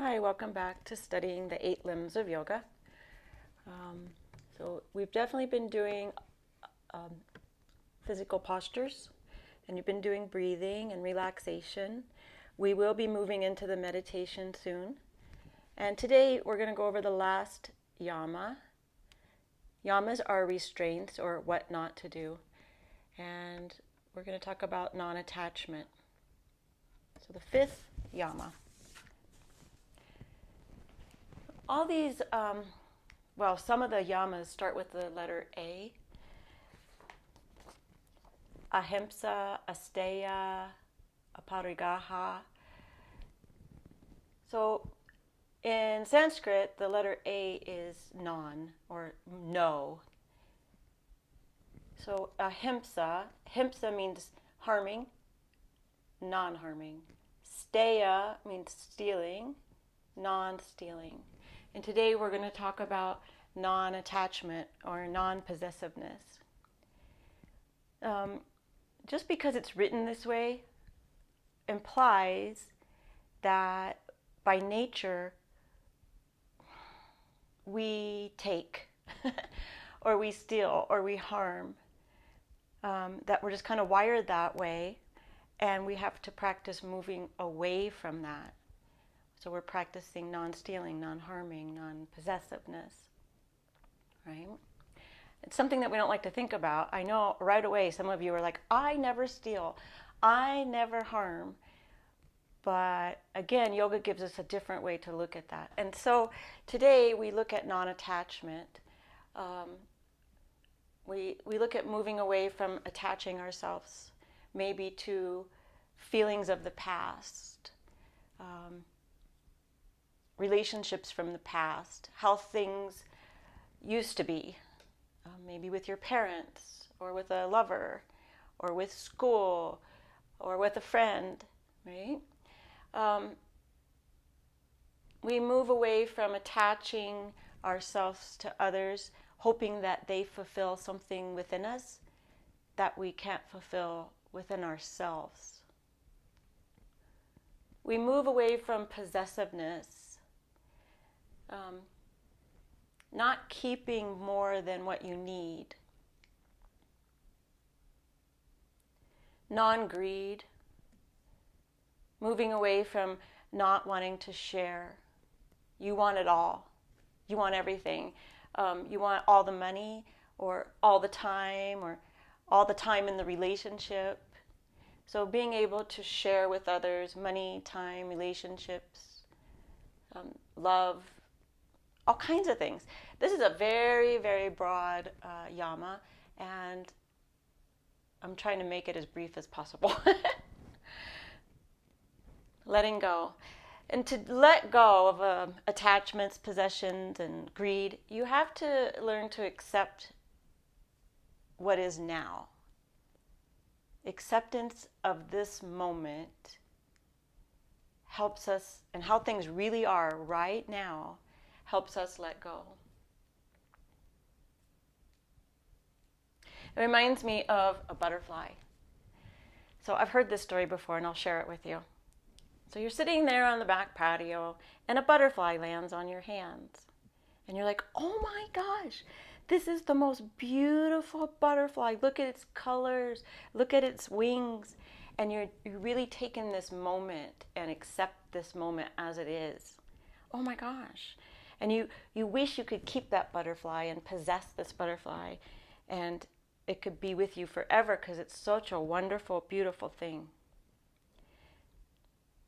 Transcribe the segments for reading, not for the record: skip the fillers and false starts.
Hi, welcome back to studying the 8 limbs of yoga. So we've definitely been doing um, physical postures, and you've been doing breathing and relaxation. We will be moving into the meditation soon. And today we're going to go over the last yama. Yamas are restraints or what not to do. And we're going to talk about non-attachment. So the fifth yama. All these, some of the yamas start with the letter A. Ahimsa, asteya, aparigraha. So in Sanskrit, the letter A is non or no. So ahimsa, himsa means harming, non-harming. Steya means stealing, non-stealing. And today we're going to talk about non-attachment or non-possessiveness. Just because it's written this way implies that by nature we take or we steal or we harm, that we're just kind of wired that way, and we have to practice moving away from that. So we're practicing non-stealing, non-harming, non-possessiveness, right? It's something that we don't like to think about. I know right away some of you are like, I never steal, I never harm. But again, yoga gives us a different way to look at that. And so today we look at non-attachment. We look at moving away from attaching ourselves maybe to feelings of the past, relationships from the past, how things used to be, maybe with your parents or with a lover or with school or with a friend, right? We move away from attaching ourselves to others, hoping that they fulfill something within us that we can't fulfill within ourselves. We move away from possessiveness, not keeping more than what you need. Non-greed, moving away from not wanting to share. You want it all. You want everything. You want all the money or all the time in the relationship. So being able to share with others money, time, relationships, love, all kinds of things. This is a very, very broad yama, and I'm trying to make it as brief as possible. Letting go. And to let go of attachments, possessions, and greed, you have to learn to accept what is now. Acceptance of this moment helps us, and how things really are right now, helps us let go. It reminds me of a butterfly. So I've heard this story before, and I'll share it with you. So you're sitting there on the back patio, and a butterfly lands on your hands. And you're like, oh my gosh, this is the most beautiful butterfly. Look at its colors, look at its wings. And you're really taking this moment and accept this moment as it is. Oh my gosh. And you wish you could keep that butterfly and possess this butterfly. And it could be with you forever because it's such a wonderful, beautiful thing.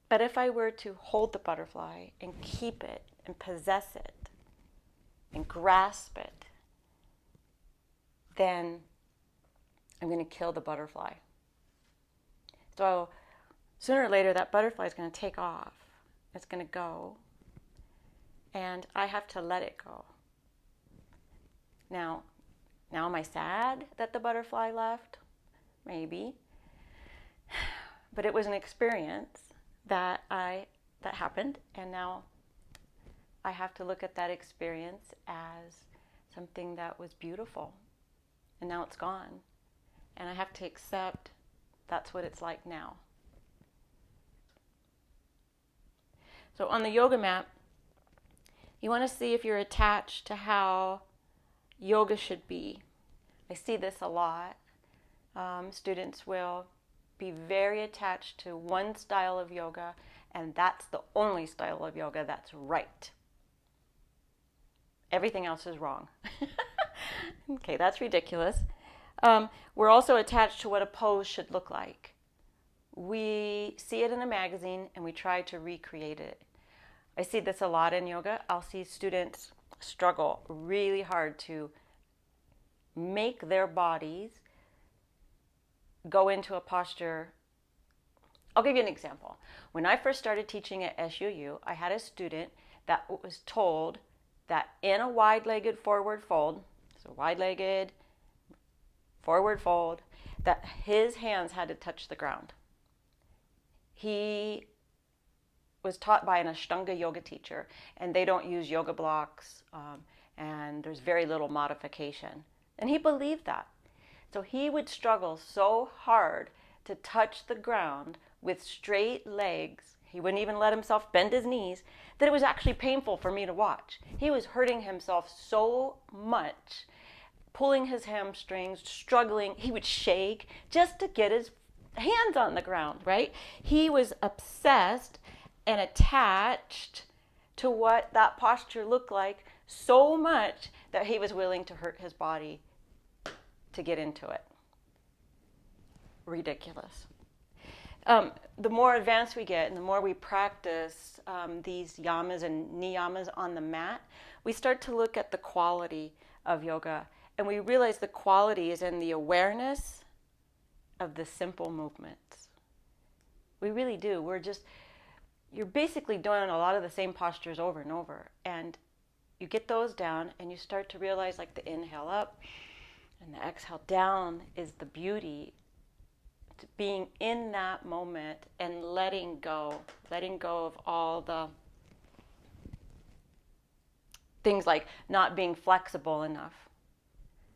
But if I were to hold the butterfly and keep it and possess it and grasp it, then I'm going to kill the butterfly. So sooner or later that butterfly is going to take off. It's going to go. And I have to let it go. Now am I sad that the butterfly left? Maybe. But it was an experience that happened, and now I have to look at that experience as something that was beautiful, and now it's gone, and I have to accept that's what it's like now. So on the yoga mat, you want to see if you're attached to how yoga should be. I see this a lot. Students will be very attached to one style of yoga, and that's the only style of yoga that's right. Everything else is wrong. Okay, that's ridiculous. We're also attached to what a pose should look like. We see it in a magazine and we try to recreate it. I see this a lot in yoga. I'll see students struggle really hard to make their bodies go into a posture. I'll give you an example. When I first started teaching at SUU, I had a student that was told that in a wide-legged forward fold, so wide-legged forward fold, that his hands had to touch the ground. He was taught by an Ashtanga yoga teacher, and they don't use yoga blocks, and there's very little modification. And he believed that. So he would struggle so hard to touch the ground with straight legs. He wouldn't even let himself bend his knees, that it was actually painful for me to watch. He was hurting himself so much, pulling his hamstrings, struggling. He would shake just to get his hands on the ground, right? He was obsessed and attached to what that posture looked like so much that he was willing to hurt his body to get into it. Ridiculous. The more advanced we get and the more we practice these yamas and niyamas on the mat, we start to look at the quality of yoga, and we realize the quality is in the awareness of the simple movements. We really do. You're basically doing a lot of the same postures over and over, and you get those down and you start to realize, like, the inhale up and the exhale down is the beauty. Being in that moment and letting go of all the things like not being flexible enough.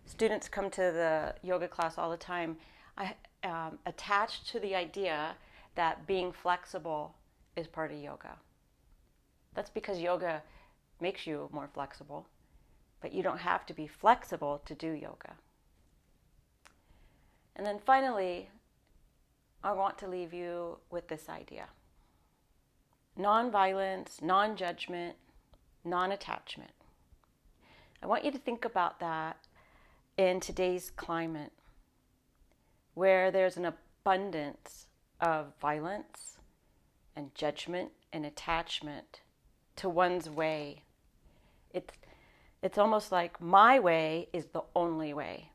Students come to the yoga class all the time attached to the idea that being flexible is part of yoga. That's because yoga makes you more flexible, but you don't have to be flexible to do yoga. And then finally, I want to leave you with this idea. Non-violence, non-judgment, non-attachment. I want you to think about that in today's climate, where there's an abundance of violence and judgment and attachment to one's way. It's almost like my way is the only way.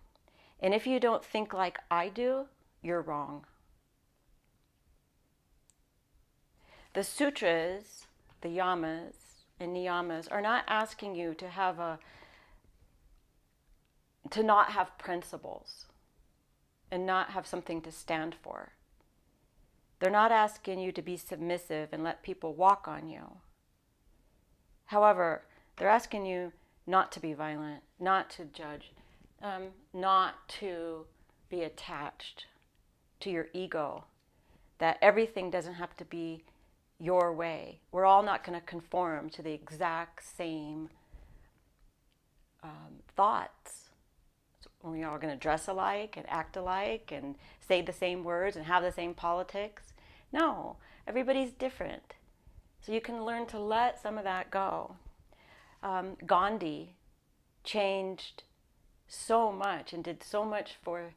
And if you don't think like I do, you're wrong. The sutras, the yamas and niyamas, are not asking you to not have principles and not have something to stand for. They're not asking you to be submissive and let people walk on you. However, they're asking you not to be violent, not to judge, not to be attached to your ego, that everything doesn't have to be your way. We're all not going to conform to the exact same thoughts. So we're all going to dress alike and act alike and say the same words and have the same politics. No, everybody's different. So you can learn to let some of that go. Gandhi changed so much and did so much for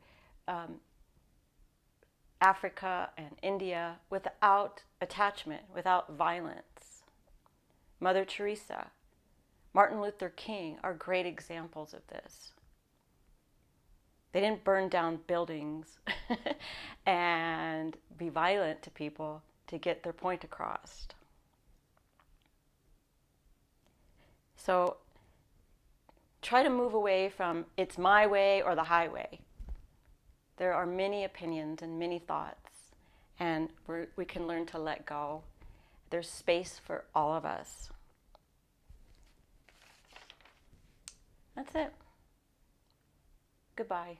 Africa and India without attachment, without violence. Mother Teresa, Martin Luther King are great examples of this. They didn't burn down buildings and be violent to people to get their point across. So try to move away from it's my way or the highway. There are many opinions and many thoughts, and we can learn to let go. There's space for all of us. That's it. Goodbye.